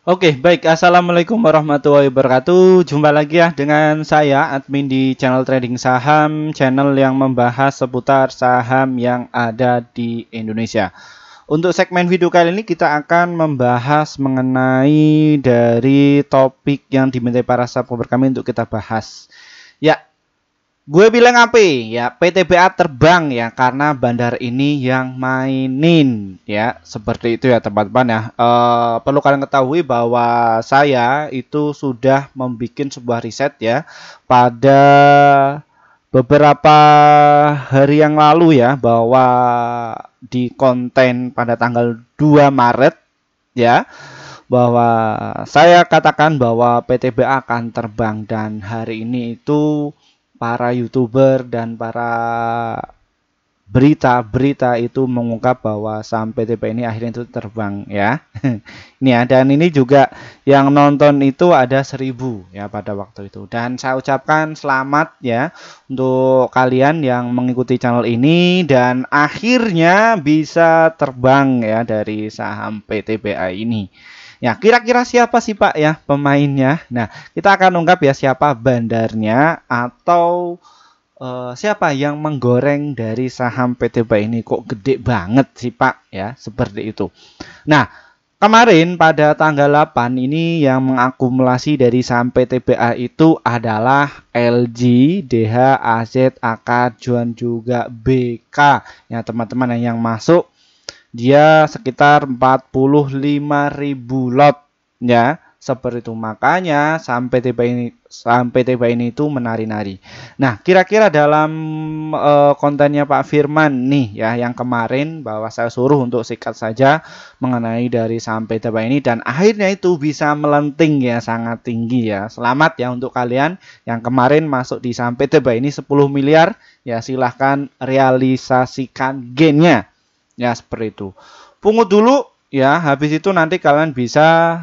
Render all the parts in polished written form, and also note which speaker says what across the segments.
Speaker 1: Oke, baik. Assalamualaikum warahmatullahi wabarakatuh. Jumpa lagi ya dengan saya, admin di channel Trading Saham, channel yang membahas seputar saham yang ada di Indonesia. Untuk segmen video kali ini kita akan membahas mengenai dari topik yang dimintai para subscriber kami untuk kita bahas. Ya, gue bilang apa ya, PTBA terbang ya karena bandar ini yang mainin ya, seperti itu ya teman-teman ya. Perlu kalian ketahui bahwa saya itu sudah membuat sebuah riset ya pada beberapa hari yang lalu ya, bahwa di konten pada tanggal 2 Maret ya, bahwa saya katakan bahwa PTBA akan terbang, dan hari ini itu para YouTuber dan para berita itu mengungkap bahwa saham PTBA ini akhirnya itu terbang ya. Ini ya, dan ini juga yang nonton itu ada 1000 ya pada waktu itu. Dan saya ucapkan selamat ya untuk kalian yang mengikuti channel ini dan akhirnya bisa terbang ya dari saham PTBA ini. Ya, kira-kira siapa sih Pak ya pemainnya? Nah, kita akan ungkap ya siapa bandarnya atau siapa yang menggoreng dari saham PTBA ini, kok gede banget sih Pak ya, seperti itu. Nah, kemarin pada tanggal 8 ini yang mengakumulasi dari saham PTBA itu adalah LG, DH, AZ, AK, Juan juga BK. Ya teman-teman yang masuk dia sekitar 45.000 lot ya, seperti itu. Makanya sampai tiba ini itu menari-nari. Nah, kira-kira dalam kontennya Pak Firman nih ya yang kemarin, bahwa saya suruh untuk sikat saja mengenai dari sampai tiba ini, dan akhirnya itu bisa melenting ya, sangat tinggi ya. Selamat ya untuk kalian yang kemarin masuk di sampai tiba ini 10 miliar ya, silahkan realisasikan gainnya. Ya seperti itu. Pungut dulu ya, habis itu nanti kalian bisa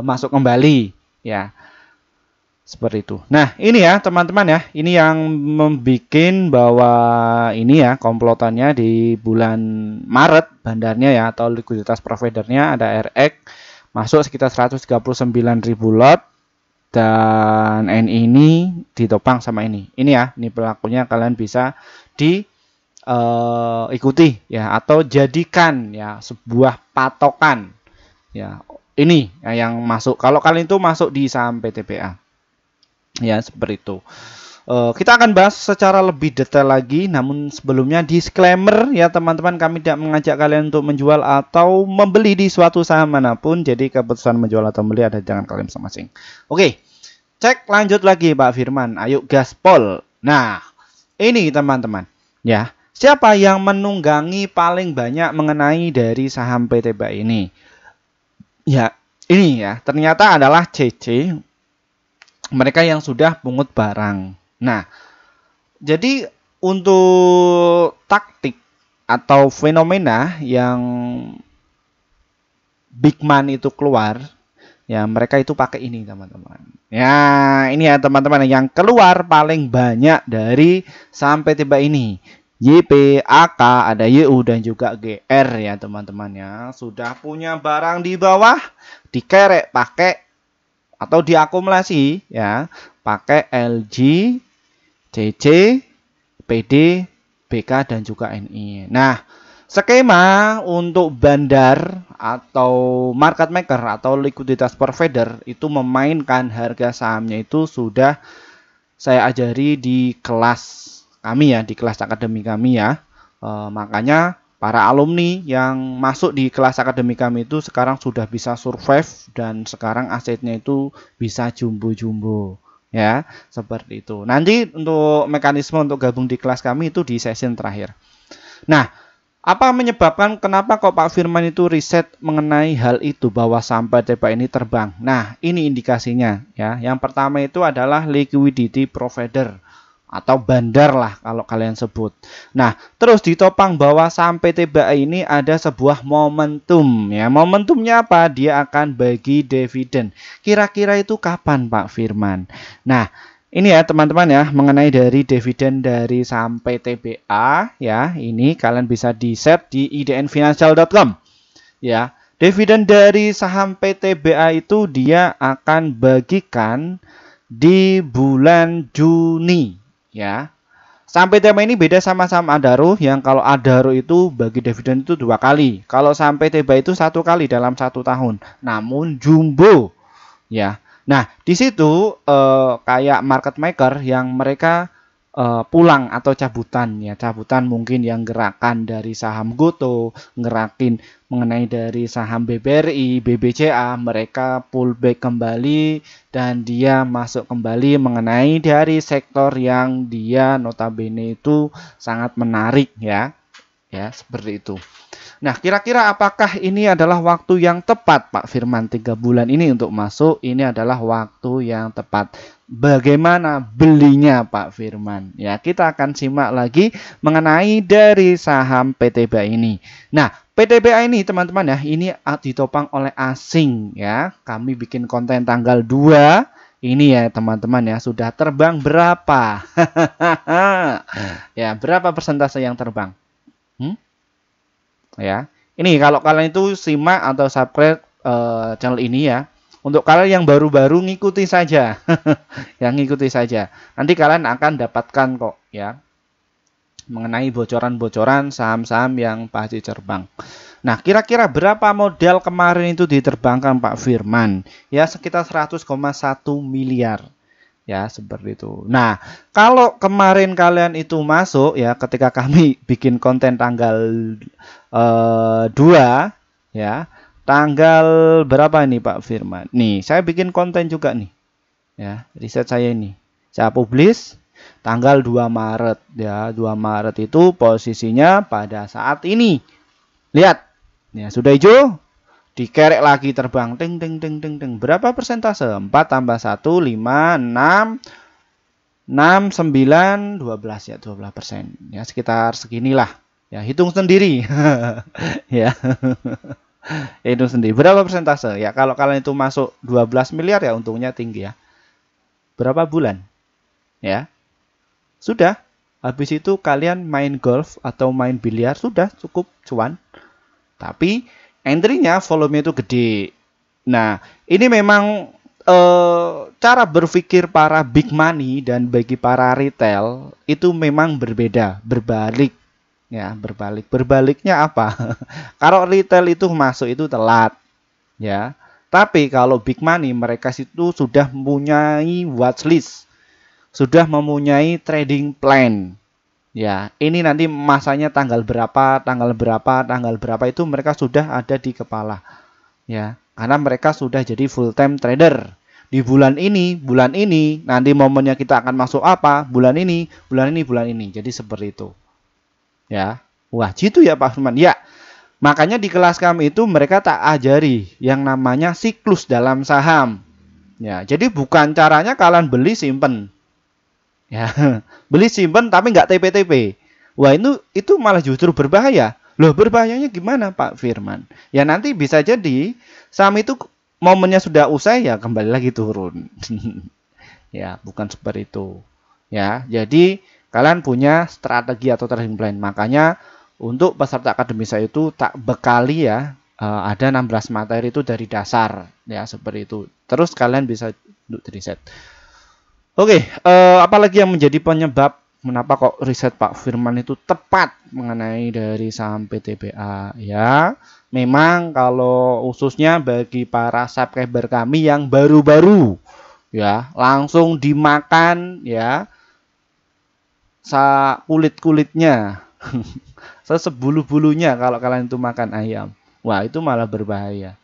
Speaker 1: masuk kembali ya. Seperti itu. Nah, ini ya teman-teman ya, ini yang membuat bahwa ini ya komplotannya di bulan Maret bandarnya ya, atau likuiditas providernya ada RX masuk sekitar 139.000 lot, dan ini ditopang sama ini. Ini ya, ini pelakunya, kalian bisa di ikuti ya, atau jadikan ya sebuah patokan ya, ini ya, yang masuk kalau kalian itu masuk di saham PTBA ya, seperti itu. Kita akan bahas secara lebih detail lagi, namun sebelumnya disclaimer ya teman-teman, kami tidak mengajak kalian untuk menjual atau membeli di suatu saham manapun, jadi keputusan menjual atau membeli ada di tangan kalian masing-masing. Oke, cek lanjut lagi Pak Firman, ayo gaspol. Nah, ini teman-teman ya, siapa yang menunggangi paling banyak mengenai dari saham PTBA ini? Ya, ini ya, ternyata adalah CC, mereka yang sudah pungut barang. Nah, jadi untuk taktik atau fenomena yang big man itu keluar, ya mereka itu pakai ini teman-teman. Ya, ini ya teman-teman yang keluar paling banyak dari saham PTBA ini. YP, AK, ada YU dan juga GR ya teman-teman ya. Sudah punya barang di bawah, dikerek pakai atau diakumulasi ya, pakai LG, CC, PD, BK dan juga NI. Nah, skema untuk bandar atau market maker atau likuiditas provider itu memainkan harga sahamnya itu sudah saya ajari di kelas kami ya, di kelas akademi kami ya. Makanya para alumni yang masuk di kelas akademi kami itu sekarang sudah bisa survive, dan sekarang asetnya itu bisa jumbo-jumbo ya, seperti itu. Nanti untuk mekanisme untuk gabung di kelas kami itu di session terakhir. Nah, apa menyebabkan kenapa kok Pak Firman itu riset mengenai hal itu, bahwa sampai PTBA ini terbang? Nah, ini indikasinya ya. Yang pertama itu adalah liquidity provider atau bandar lah kalau kalian sebut. Nah, terus ditopang bahwa saham PTBA ini ada sebuah momentum ya. Momentumnya apa? Dia akan bagi dividen. Kira-kira itu kapan Pak Firman? Nah, ini ya teman-teman ya, mengenai dari dividen dari saham PTBA ya, ini kalian bisa di-set di idnfinancial.com ya. Dividen dari saham PTBA itu dia akan bagikan di bulan Juni, ya. Saham PTBA ini beda sama saham Adaro, yang kalau Adaro itu bagi dividen itu 2 kali. Kalau saham PTBA itu 1 kali dalam 1 tahun. Namun jumbo, ya. Nah, di situ kayak market maker yang mereka pulang atau cabutan, ya, cabutan mungkin yang gerakan dari saham Goto, ngerakin mengenai dari saham BBRI, BBCA, mereka pullback kembali dan dia masuk kembali mengenai dari sektor yang dia notabene itu sangat menarik, ya seperti itu. Nah, kira-kira apakah ini adalah waktu yang tepat, Pak Firman, 3 bulan ini untuk masuk? Ini adalah waktu yang tepat. Bagaimana belinya, Pak Firman? Ya, kita akan simak lagi mengenai dari saham PTBA ini. Nah, PTBA ini teman-teman ya, ini ditopang oleh asing ya. Kami bikin konten tanggal 2. Ini ya teman-teman ya, sudah terbang berapa? Ya, berapa persentase yang terbang? Ya, ini kalau kalian itu simak atau subscribe channel ini ya. Untuk kalian yang baru-baru ngikuti saja, yang ngikuti saja. Nanti kalian akan dapatkan kok ya mengenai bocoran-bocoran saham-saham yang pasti terbang. Nah, kira-kira berapa modal kemarin itu diterbangkan Pak Firman? Ya, sekitar 100,1 miliar. Ya, seperti itu. Nah, kalau kemarin kalian itu masuk ya, ketika kami bikin konten tanggal 2 ya, tanggal berapa ini Pak Firman? Nih, saya bikin konten juga nih. Ya, riset saya ini. Saya publish tanggal 2 Maret ya. 2 Maret itu posisinya pada saat ini. Lihat. Ya, sudah hijau. Dikerek lagi terbang. Ting ting ting ting ting. Berapa persentase? 4 tambah 1 5 6 6 9 12 ya, 12%. Ya, sekitar seginilah. Ya, hitung sendiri. Ya. Hitung sendiri. Berapa persentase? Ya, kalau kalian itu masuk 12 miliar ya untungnya tinggi ya. Berapa bulan? Ya. Sudah. Habis itu kalian main golf atau main biliar sudah cukup cuan. Tapi entry-nya volume itu gede. Nah, ini memang cara berpikir para big money dan bagi para retail itu memang berbeda, berbalik. Ya, berbalik. Berbaliknya apa? Kalau retail itu masuk itu telat. Ya. Tapi kalau big money mereka itu sudah mempunyai watchlist. Sudah mempunyai trading plan. Ya, ini nanti masanya tanggal berapa itu mereka sudah ada di kepala. Ya, karena mereka sudah jadi full time trader. Di bulan ini, nanti momennya kita akan masuk apa? Bulan ini. Jadi seperti itu. Ya, wah gitu ya Pak Firman. Ya, makanya di kelas kami itu mereka tak ajari yang namanya siklus dalam saham. Ya, jadi bukan caranya kalian beli simpen. Ya, beli simpen tapi nggak TP-TP. Wah, itu malah justru berbahaya. Loh, berbahayanya gimana Pak Firman? Ya nanti bisa jadi saham itu momennya sudah usai ya kembali lagi turun. Ya, bukan seperti itu. Ya, jadi kalian punya strategi atau trading plan. Makanya untuk peserta akademi saya itu tak bekali ya, ada 16 materi itu dari dasar ya seperti itu. Terus kalian bisa untuk riset. Oke, apalagi yang menjadi penyebab mengapa kok riset Pak Firman itu tepat mengenai dari saham PTBA ya? Memang kalau khususnya bagi para subscriber kami yang baru-baru ya, langsung dimakan ya kulit-kulitnya, sebulu-bulunya kalau kalian itu makan ayam. Wah, itu malah berbahaya.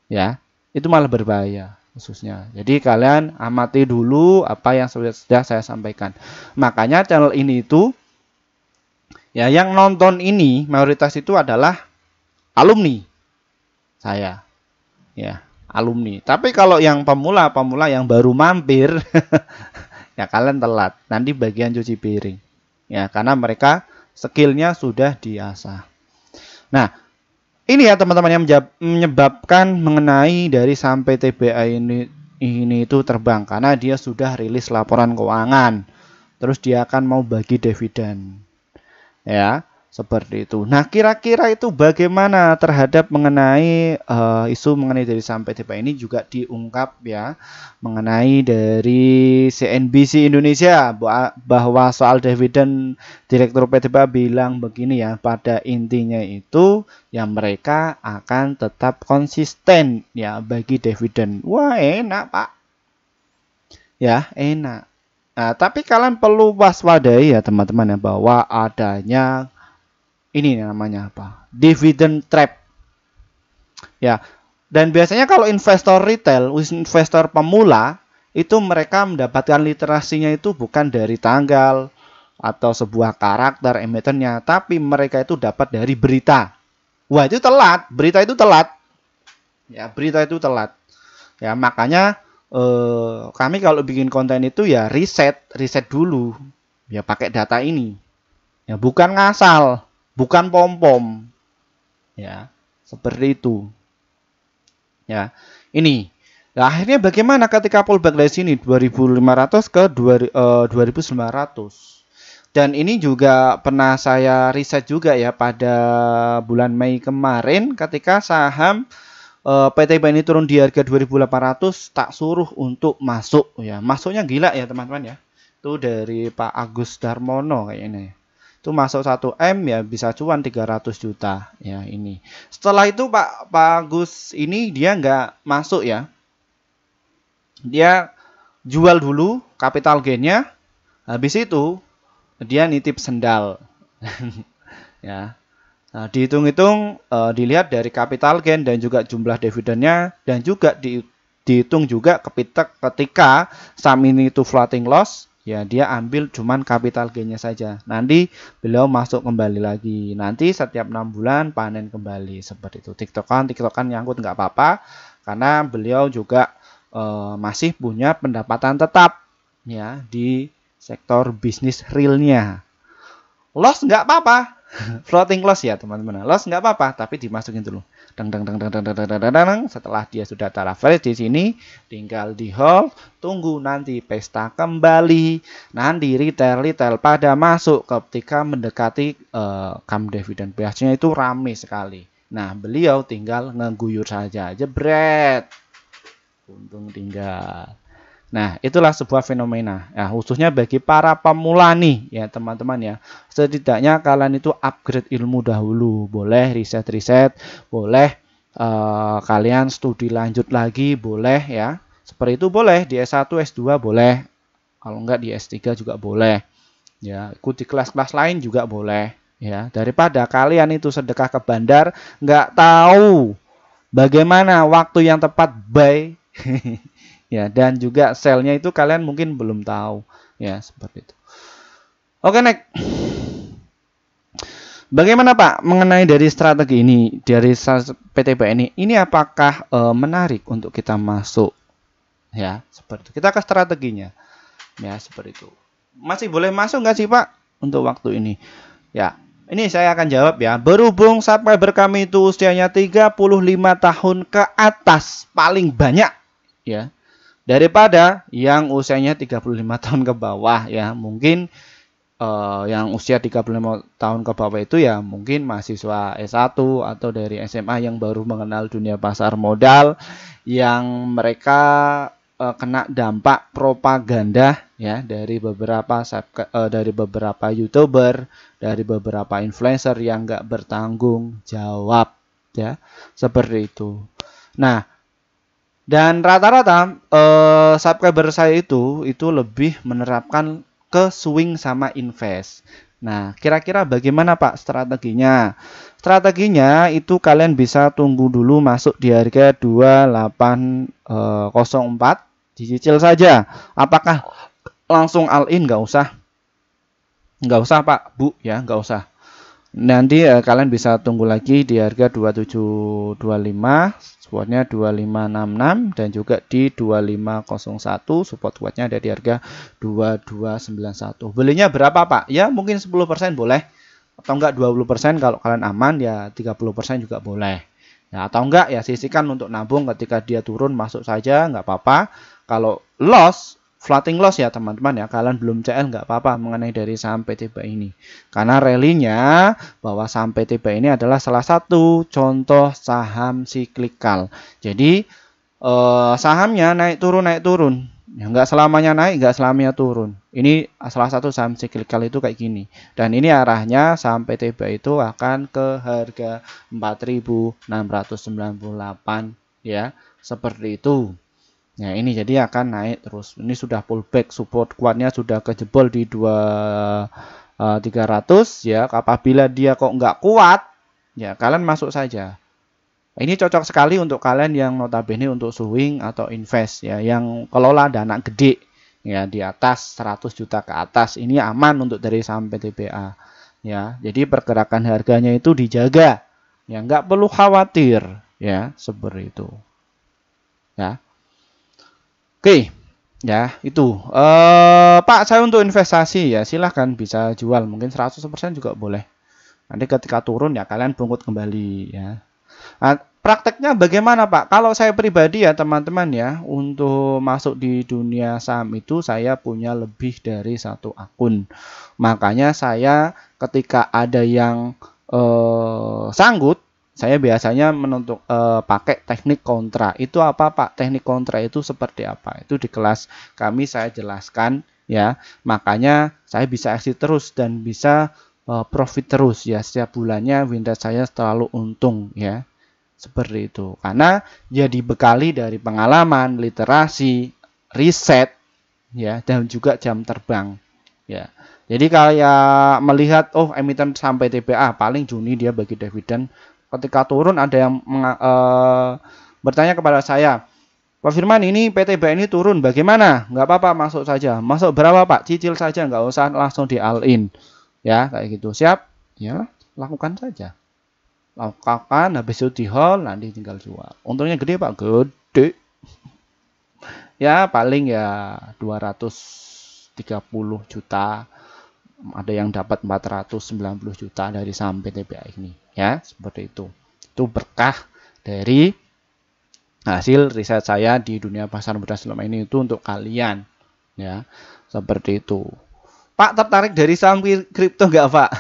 Speaker 1: Ya, itu malah berbahaya khususnya. Jadi kalian amati dulu apa yang sudah saya sampaikan. Makanya channel ini itu ya yang nonton ini mayoritas itu adalah alumni saya. Ya, alumni. Tapi kalau yang pemula yang baru mampir ya kalian telat. Nanti bagian cuci piring. Ya, karena mereka skillnya sudah diasah. Nah, ini ya teman-teman yang menyebabkan mengenai dari saham PTBA ini itu terbang karena dia sudah rilis laporan keuangan. Terus dia akan mau bagi dividen. Ya. Seperti itu. Nah, kira-kira itu bagaimana terhadap mengenai isu mengenai dari saham PT PA ini juga diungkap ya mengenai dari CNBC Indonesia bahwa soal dividen Direktur PT PA bilang begini ya, pada intinya itu ya mereka akan tetap konsisten ya bagi dividen. Wah, enak, Pak. Ya, enak. Nah, tapi kalian perlu waspadai ya teman-teman ya bahwa adanya ini namanya apa? Dividend trap. Ya. Dan biasanya kalau investor retail, investor pemula, itu mereka mendapatkan literasinya itu bukan dari tanggal atau sebuah karakter emitennya, tapi mereka itu dapat dari berita. Wah, itu telat, berita itu telat. Ya, berita itu telat. Ya, makanya kami kalau bikin konten itu ya riset dulu. Ya pakai data ini. Ya, bukan ngasal. Bukan pom-pom. Ya, seperti itu. Ya, ini. Nah, akhirnya bagaimana ketika pullback dari sini 2.500 ke 2.900. Dan ini juga pernah saya riset juga ya pada bulan Mei kemarin ketika saham PT PA ini turun di harga 2.800, tak suruh untuk masuk ya. Masuknya gila ya teman-teman ya. Itu dari Pak Agus Darmono kayaknya. Itu masuk 1M ya bisa cuan 300 juta ya ini. Setelah itu Pak Agus ini dia nggak masuk ya. Dia jual dulu capital gainnya. Habis itu dia nitip sendal. Ya. Nah, dihitung-hitung dilihat dari capital gain dan juga jumlah dividennya dan juga dihitung juga ketika saham ini itu floating loss. Ya, dia ambil cuman capital gainnya saja. Nanti beliau masuk kembali lagi. Nanti setiap 6 bulan panen kembali seperti itu. TikTokan nyangkut nggak apa-apa karena beliau juga masih punya pendapatan tetap ya di sektor bisnis realnya. Loss nggak apa-apa. Floating loss ya teman-teman. Loss nggak apa-apa, tapi dimasukin dulu. Setelah dia sudah average di sini, tinggal di hold, tunggu nanti pesta kembali. Nanti retail pada masuk ketika mendekati come dividend. Biasanya itu rame sekali. Nah, beliau tinggal ngeguyur saja, jebret. Untung tinggal. Nah, itulah sebuah fenomena. Ya, khususnya bagi para pemula nih, ya teman-teman ya. Setidaknya kalian itu upgrade ilmu dahulu. Boleh riset-riset, boleh kalian studi lanjut lagi, boleh ya. Seperti itu boleh, di S1, S2 boleh. Kalau enggak di S3 juga boleh. Ya, ikuti kelas-kelas lain juga boleh. Ya, daripada kalian itu sedekah ke bandar, nggak tahu bagaimana waktu yang tepat buy. Ya, dan juga selnya itu kalian mungkin belum tahu ya seperti itu. Oke, next. Bagaimana Pak mengenai dari strategi ini dari PT PA ini apakah menarik untuk kita masuk ya seperti itu. Kita ke strateginya ya seperti itu. Masih boleh masuk nggak sih Pak untuk waktu ini? Ya, ini saya akan jawab ya. Berhubung subscriber kami itu usianya 35 tahun ke atas paling banyak ya. Daripada yang usianya 35 tahun ke bawah ya. Mungkin yang usia 35 tahun ke bawah itu ya mungkin mahasiswa S1 atau dari SMA yang baru mengenal dunia pasar modal yang mereka kena dampak propaganda ya dari beberapa YouTuber, dari beberapa influencer yang nggak bertanggung jawab ya. Seperti itu. Nah, dan rata-rata subscriber saya itu lebih menerapkan ke swing sama invest. Nah, kira-kira bagaimana Pak strateginya? Strateginya itu kalian bisa tunggu dulu masuk di harga 2804, dicicil saja. Apakah langsung all in? Nggak usah. Nggak usah Pak, Bu ya, nggak usah. Nanti kalian bisa tunggu lagi di harga 2725, supportnya 2566 dan juga di 2501 support kuatnya ada di harga 2291. Belinya berapa Pak? Ya mungkin 10% boleh atau enggak 20% kalau kalian aman ya 30% juga boleh. Ya, atau enggak ya sisihkan untuk nabung ketika dia turun masuk saja nggak apa-apa. Kalau loss floating loss ya teman-teman ya. Kalian belum CL nggak apa-apa mengenai dari saham PTBA ini. Karena rally-nya bahwa saham PTBA ini adalah salah satu contoh saham siklikal. Jadi sahamnya naik turun. Ya, nggak selamanya naik, nggak selamanya turun. Ini salah satu saham siklikal itu kayak gini. Dan ini arahnya saham PTBA itu akan ke harga 4.698 ya. Seperti itu. Nah, ini jadi akan naik terus. Ini sudah pullback, support kuatnya sudah kejebol di 300 ya. Apabila dia kok nggak kuat, ya kalian masuk saja. Ini cocok sekali untuk kalian yang notabene untuk swing atau invest ya, yang kelola dana gede ya di atas 100 juta ke atas. Ini aman untuk dari saham PTBA ya. Jadi pergerakan harganya itu dijaga. Ya, nggak perlu khawatir ya, seperti itu. Ya. Oke, ya itu. Pak, saya untuk investasi ya silahkan bisa jual, mungkin 100% juga boleh. Nanti ketika turun ya kalian bungkut kembali ya. Nah, prakteknya bagaimana Pak? Kalau saya pribadi ya teman-teman ya, untuk masuk di dunia saham itu saya punya lebih dari 1 akun. Makanya saya ketika ada yang sanggut, saya biasanya pakai teknik kontra. Itu apa Pak? Teknik kontra itu seperti apa? Itu di kelas kami saya jelaskan ya. Makanya saya bisa exit terus dan bisa profit terus ya. Setiap bulannya win rate saya selalu untung ya. Seperti itu. Karena ya dibekali dari pengalaman, literasi, riset ya, dan juga jam terbang ya. Jadi kayak melihat emiten saham PTBA paling Juni dia bagi dividen. Ketika turun ada yang bertanya kepada saya, Pak Firman ini PTBA ini turun bagaimana? Nggak apa-apa masuk saja. Masuk berapa Pak? Cicil saja, nggak usah langsung di all in. Ya kayak gitu. Siap? Ya lakukan saja. Lakukan habis itu di hold nanti tinggal jual. Untungnya gede Pak, gede. Ya paling ya 230 juta. Ada yang dapat 490 juta dari saham PTBA ini. Ya, seperti itu. Itu berkah dari hasil riset saya di dunia pasar modal selama ini itu untuk kalian. Ya, seperti itu. Pak, tertarik dari saham kripto nggak Pak?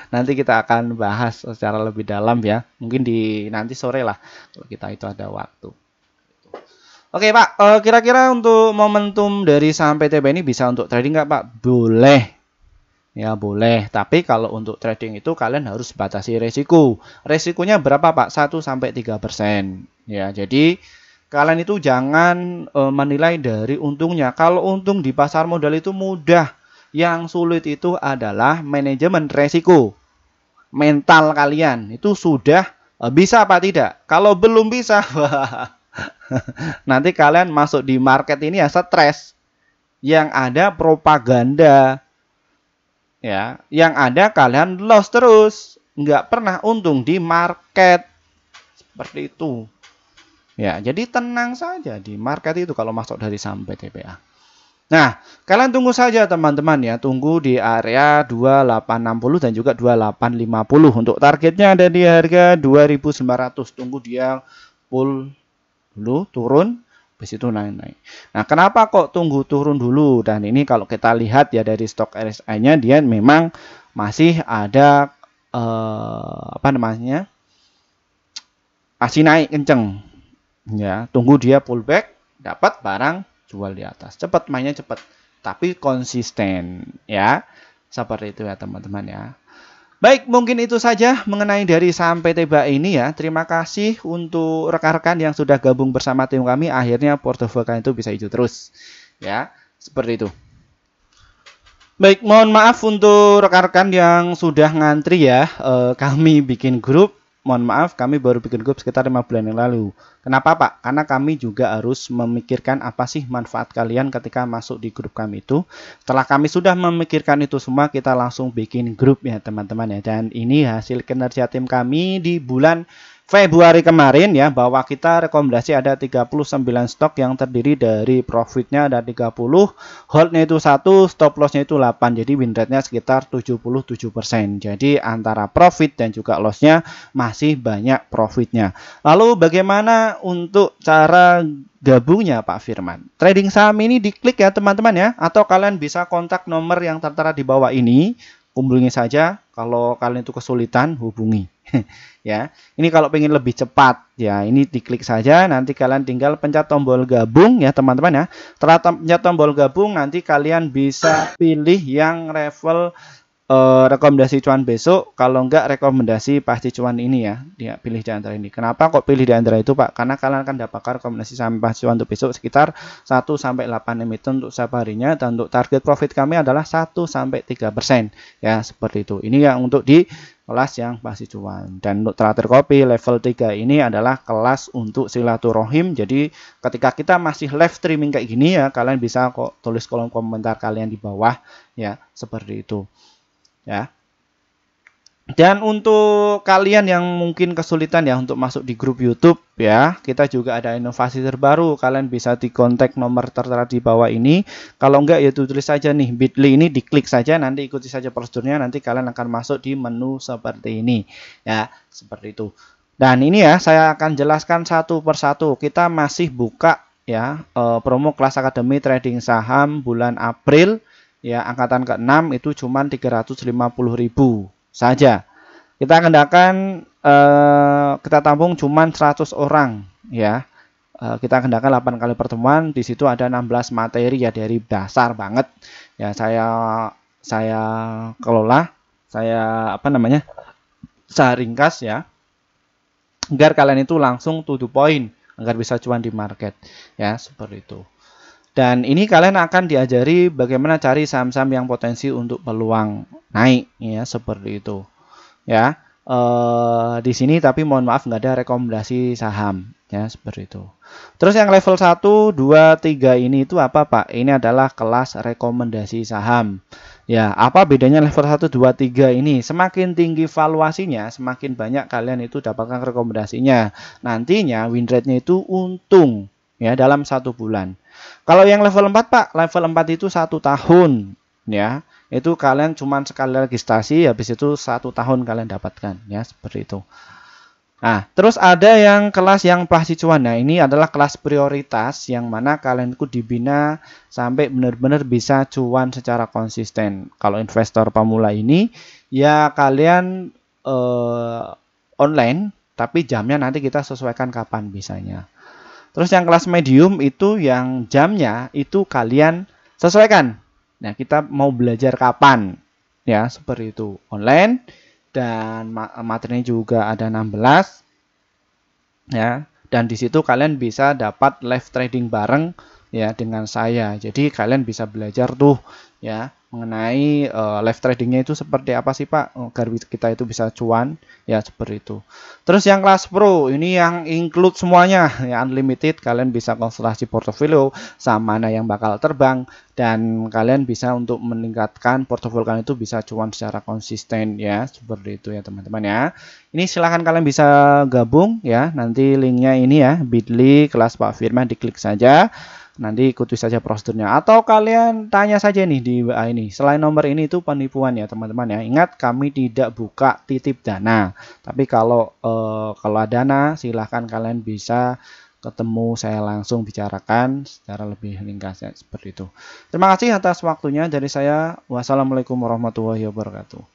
Speaker 1: Nanti kita akan bahas secara lebih dalam ya. Mungkin di nanti sore lah kalau kita itu ada waktu. Oke Pak, kira-kira untuk momentum dari saham PTBA ini bisa untuk trading nggak Pak? Boleh. Ya boleh, tapi kalau untuk trading itu kalian harus batasi resiko. Resikonya berapa Pak? 1-3%. Ya, jadi kalian itu jangan menilai dari untungnya. Kalau untung di pasar modal itu mudah. Yang sulit itu adalah manajemen resiko. Mental kalian itu sudah bisa apa tidak? Kalau belum bisa, nanti kalian masuk di market ini ya stres. Yang ada propaganda. Ya, yang ada kalian loss terus, nggak pernah untung di market seperti itu. Ya, jadi tenang saja di market itu kalau masuk dari saham PTBA. Nah, kalian tunggu saja teman-teman ya, tunggu di area 2860 dan juga 2850. Untuk targetnya ada di harga 2900. Tunggu dia pull dulu, turun. Habis itu naik-naik. Nah, kenapa kok tunggu turun dulu? Dan ini kalau kita lihat ya dari stok RSI-nya dia memang masih ada masih naik kenceng. Ya, tunggu dia pullback, dapat barang jual di atas. Cepat mainnya cepat, tapi konsisten ya. Seperti itu ya teman-teman ya. Baik, mungkin itu saja mengenai dari saham PTBA ini ya. Terima kasih untuk rekan-rekan yang sudah gabung bersama tim kami. Akhirnya portofolio kalian itu bisa hijau terus. Ya, seperti itu. Baik, mohon maaf untuk rekan-rekan yang sudah ngantri ya. Kami bikin grup. Mohon maaf, kami baru bikin grup sekitar 5 bulan yang lalu. Kenapa Pak? Karena kami juga harus memikirkan apa sih manfaat kalian ketika masuk di grup kami itu. Setelah kami sudah memikirkan itu semua, kita langsung bikin grup ya teman-teman ya. Dan ini hasil kinerja tim kami di bulan Februari kemarin ya, bahwa kita rekomendasi ada 39 stok yang terdiri dari profitnya ada 30, holdnya itu 1, stop lossnya itu 8, jadi win rate-nya sekitar 77%. Jadi antara profit dan juga lossnya masih banyak profitnya. Lalu bagaimana untuk cara gabungnya Pak Firman? Trading saham ini diklik ya teman-teman ya, atau kalian bisa kontak nomor yang tertera di bawah ini, hubungi saja. Kalau kalian itu kesulitan, hubungi. Ya, ini kalau pengen lebih cepat ya, ini diklik saja, nanti kalian tinggal pencet tombol gabung ya teman-teman ya. Setelah pencet tombol gabung, nanti kalian bisa pilih yang level rekomendasi cuan besok, kalau enggak rekomendasi pasti cuan ini ya, dia pilih di antara ini. Kenapa kok pilih di antara itu Pak? Karena kalian akan dapatkan rekomendasi saham pasti cuan untuk besok sekitar 1-8 emiten untuk setiap harinya, dan untuk target profit kami adalah 1-3% ya, seperti itu. Ini yang untuk di kelas yang pasti cuan. Dan untuk traktir kopi level 3 ini adalah kelas untuk silaturahim. Jadi ketika kita masih live streaming kayak gini ya, kalian bisa kok tulis kolom komentar kalian di bawah ya, seperti itu ya. Dan untuk kalian yang mungkin kesulitan ya untuk masuk di grup YouTube ya, kita juga ada inovasi terbaru. Kalian bisa dikontak nomor tertera di bawah ini. Kalau enggak ya tulis saja nih bit.ly, ini diklik saja, nanti ikuti saja prosedurnya, nanti kalian akan masuk di menu seperti ini ya, seperti itu. Dan ini ya saya akan jelaskan satu persatu. Kita masih buka ya promo kelas akademi trading saham bulan April ya, angkatan ke-6 itu cuma 350.000 saja. Kita kenakan kita tampung cuma 100 orang ya. Kita kenakan 8 kali pertemuan, di situ ada 16 materi ya, dari dasar banget ya, saya kelola, saya ringkas ya, agar kalian itu langsung to the point, agar bisa cuan di market ya, seperti itu. Dan ini kalian akan diajari bagaimana cari saham-saham yang potensi untuk peluang naik ya, seperti itu ya. Di sini tapi mohon maaf nggak ada rekomendasi saham ya, seperti itu. Terus yang level 1, 2, 3 ini itu apa Pak? Ini adalah kelas rekomendasi saham ya. Apa bedanya level 1, 2, 3 ini? Semakin tinggi valuasinya, semakin banyak kalian itu dapatkan rekomendasinya. Nantinya win rate-nya itu untung ya dalam 1 bulan. Kalau yang level 4 Pak, level 4 itu 1 tahun ya. Itu kalian cuma sekali registrasi, habis itu 1 tahun kalian dapatkan ya, seperti itu. Nah, terus ada yang kelas yang pasti cuan. Nah, ini adalah kelas prioritas yang mana kalian itu dibina sampai benar-benar bisa cuan secara konsisten. Kalau investor pemula ini ya kalian online, tapi jamnya nanti kita sesuaikan kapan bisanya. Terus yang kelas medium itu yang jamnya itu kalian sesuaikan. Nah, kita mau belajar kapan ya, seperti itu, online, dan materinya juga ada 16 ya, dan di situ kalian bisa dapat live trading bareng ya dengan saya. Jadi kalian bisa belajar tuh ya mengenai live tradingnya itu seperti apa sih Pak, agar kita itu bisa cuan ya, seperti itu. Terus yang kelas pro ini yang include semuanya ya, unlimited, kalian bisa konsultasi portofolio sama mana yang bakal terbang, dan kalian bisa untuk meningkatkan portofolio kalian itu bisa cuan secara konsisten ya, seperti itu ya teman-teman ya. Ini silahkan kalian bisa gabung ya, nanti linknya ini ya, bit.ly kelas Pak Firman, diklik saja. Nanti ikuti saja prosedurnya, atau kalian tanya saja nih di WA ini. Selain nomor ini itu penipuan ya teman-teman ya. Ingat, kami tidak buka titip dana. Tapi kalau ada dana, silahkan kalian bisa ketemu saya langsung bicarakan secara lebih ringkas ya, seperti itu. Terima kasih atas waktunya dari saya. Wassalamualaikum warahmatullahi wabarakatuh.